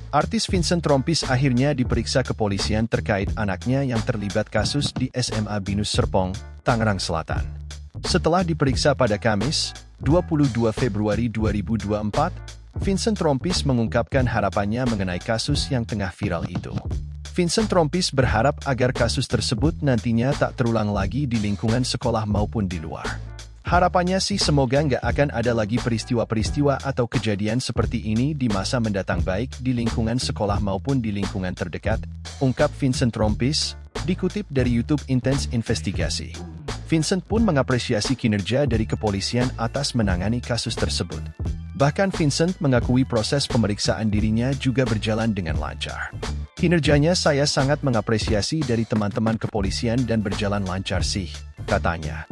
Artis Vincent Rompis akhirnya diperiksa kepolisian terkait anaknya yang terlibat kasus di SMA Binus Serpong, Tangerang Selatan. Setelah diperiksa pada Kamis, 22 Februari 2024, Vincent Rompis mengungkapkan harapannya mengenai kasus yang tengah viral itu. Vincent Rompis berharap agar kasus tersebut nantinya tak terulang lagi di lingkungan sekolah maupun di luar. Harapannya sih semoga nggak akan ada lagi peristiwa-peristiwa atau kejadian seperti ini di masa mendatang baik di lingkungan sekolah maupun di lingkungan terdekat, ungkap Vincent Rompis, dikutip dari YouTube Intense Investigasi. Vincent pun mengapresiasi kinerja dari kepolisian atas menangani kasus tersebut. Bahkan Vincent mengakui proses pemeriksaan dirinya juga berjalan dengan lancar. Kinerjanya saya sangat mengapresiasi dari teman-teman kepolisian dan berjalan lancar sih, katanya.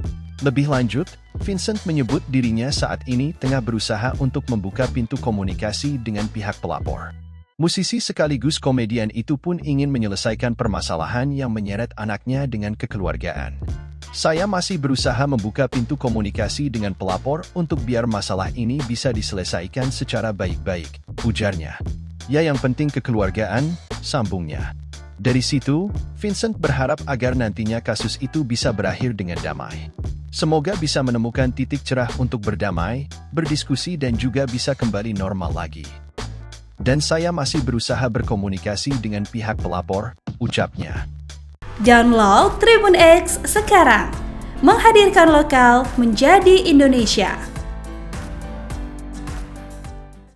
Lebih lanjut, Vincent menyebut dirinya saat ini tengah berusaha untuk membuka pintu komunikasi dengan pihak pelapor. Musisi sekaligus komedian itu pun ingin menyelesaikan permasalahan yang menyeret anaknya dengan kekeluargaan. Saya masih berusaha membuka pintu komunikasi dengan pelapor untuk biar masalah ini bisa diselesaikan secara baik-baik, ujarnya. Ya yang penting kekeluargaan, sambungnya. Dari situ, Vincent berharap agar nantinya kasus itu bisa berakhir dengan damai. Semoga bisa menemukan titik cerah untuk berdamai, berdiskusi dan juga bisa kembali normal lagi. Dan saya masih berusaha berkomunikasi dengan pihak pelapor, ucapnya. Download Tribun X sekarang, menghadirkan lokal menjadi Indonesia.